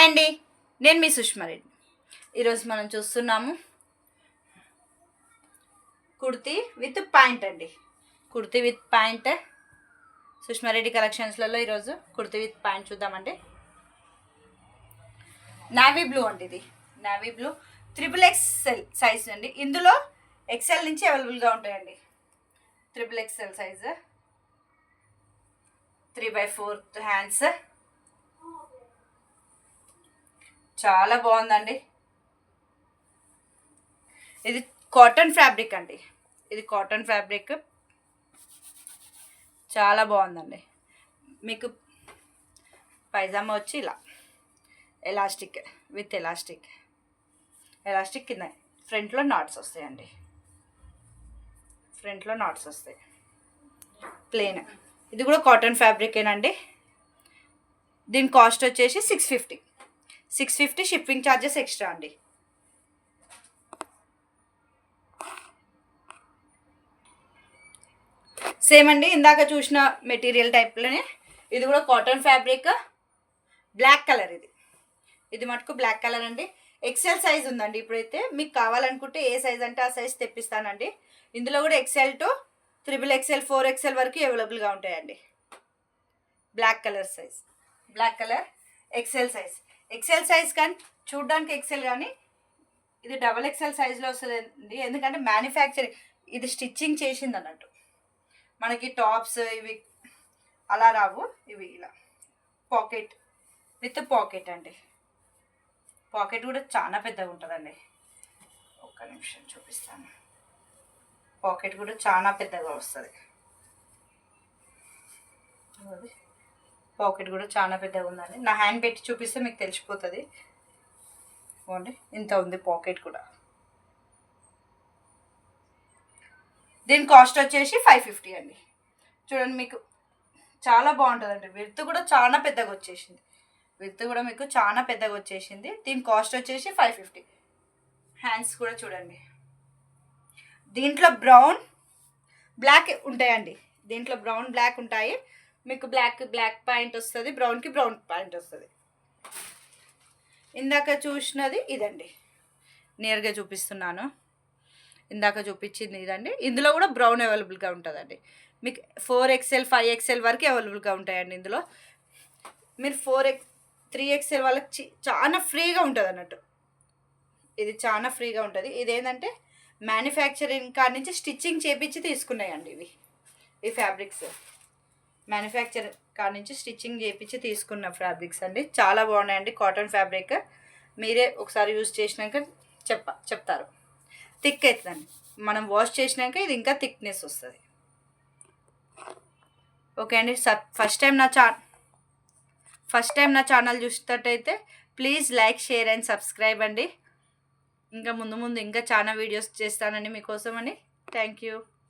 Hi అండి, నేను మీ సుష్మారెడ్డి. ఈరోజు మనం చూస్తున్నాము కుర్తీ విత్ ప్యాంట్ అండి. కుర్తీ విత్ ప్యాంట్ సుష్మారెడ్డి కలెక్షన్స్లలో ఈరోజు కుర్తీ విత్ ప్యాంట్ చూద్దామండి. నావీ బ్లూ అండి, ఇది నావీ బ్లూ XXL సైజ్ అండి. ఇందులో ఎక్సెల్ నుంచి అవైలబుల్గా ఉంటాయండి. XXL size 3/4 hands. చాలా బాగుందండి. ఇది కాటన్ ఫ్యాబ్రిక్ అండి, ఇది కాటన్ ఫ్యాబ్రిక్ చాలా బాగుందండి. మీకు పైజామా వచ్చి ఇలా ఎలాస్టిక్ విత్ ఎలాస్టిక్ కింద ఫ్రంట్లో నాట్స్ వస్తాయండి. ఫ్రంట్లో నాట్స్ వస్తాయి. ప్లెయిన్, ఇది కూడా కాటన్ ఫ్యాబ్రికేనండి. దీని కాస్ట్ వచ్చేసి 650 షిప్పింగ్ ఛార్జెస్ ఎక్స్ట్రా అండి. సేమ్ అండి, ఇందాక చూసిన మెటీరియల్ టైప్లోనే ఇది కూడా కాటన్ ఫ్యాబ్రిక్, బ్లాక్ కలర్. ఇది మటుకు బ్లాక్ కలర్ అండి. XL సైజ్ ఉందండి. ఇప్పుడైతే మీకు కావాలనుకుంటే ఏ సైజ్ అంటే ఆ సైజ్ తెప్పిస్తానండి. ఇందులో కూడా XL to XXL 4XL వరకు అవైలబుల్గా ఉంటాయండి. Black colour size, black colour XL size కానీ చూడడానికి XL కానీ ఇది XXL సైజ్లో వస్తుందండి. ఎందుకంటే మ్యానుఫ్యాక్చరింగ్ ఇది స్టిచ్చింగ్ చేసింది అన్నట్టు. మనకి టాప్స్ ఇవి అలా రావు, ఇవి ఇలా పాకెట్ విత్ పాకెట్ అండి. పాకెట్ కూడా చాలా పెద్దగా ఉంటుందండి. ఒక్క నిమిషం చూపిస్తాను. పాకెట్ కూడా చాలా పెద్దగా వస్తుంది. పాకెట్ కూడా చాలా పెద్దగా ఉందండి. నా హ్యాండ్ పెట్టి చూపిస్తే మీకు తెలిసిపోతుంది. చూడండి, ఇంత ఉంది పాకెట్ కూడా. దీని కాస్ట్ వచ్చేసి 550 అండి. చూడండి, మీకు చాలా బాగుంటుందండి. విడ్త్ కూడా చాలా పెద్దగా వచ్చేసింది. దీని కాస్ట్ వచ్చేసి 550. హ్యాండ్స్ కూడా చూడండి. దీంట్లో బ్రౌన్ బ్లాక్ ఉంటాయండి. బ్లాక్ ఉంటాయి. మీకు బ్లాక్ ప్యాంట్ వస్తుంది, బ్రౌన్కి బ్రౌన్ ప్యాంట్ వస్తుంది. ఇందాక చూసినది ఇదండి, నియర్గా చూపిస్తున్నాను. ఇందాక చూపించింది ఇదండి. ఇందులో కూడా బ్రౌన్ అవైలబుల్గా ఉంటుందండి. మీకు 4XL 5XL వరకు అవైలబుల్గా ఉంటాయండి. ఇందులో మీరు 3XL వాళ్ళకి చాలా ఫ్రీగా ఉంటుంది అన్నట్టు. ఇది చాలా ఫ్రీగా ఉంటుంది. ఇదేంటంటే మ్యానుఫ్యాక్చరింగ్ కాడ నుంచి స్టిచ్చింగ్ చేపించి తీసుకున్నాయండి. ఈ ఫ్యాబ్రిక్స్ మ్యానుఫ్యాక్చర్ కాడ నుంచి స్టిచ్చింగ్ చేపించి తీసుకున్న ఫ్యాబ్రిక్స్ అండి. చాలా బాగున్నాయండి. కాటన్ ఫ్యాబ్రిక్ మీరే ఒకసారి యూజ్ చేసినాక చెప్తారు. థిక్ అవుతుందండి. మనం వాష్ చేసినాక ఇది ఇంకా థిక్నెస్ వస్తుంది. ఓకే అండి. ఫస్ట్ టైం నా ఛానల్ చూసినట్టయితే please like, share and subscribe అండి. ఇంకా ముందు ఇంకా చాలా వీడియోస్ చేస్తానండి మీకోసం అండి. Thank you.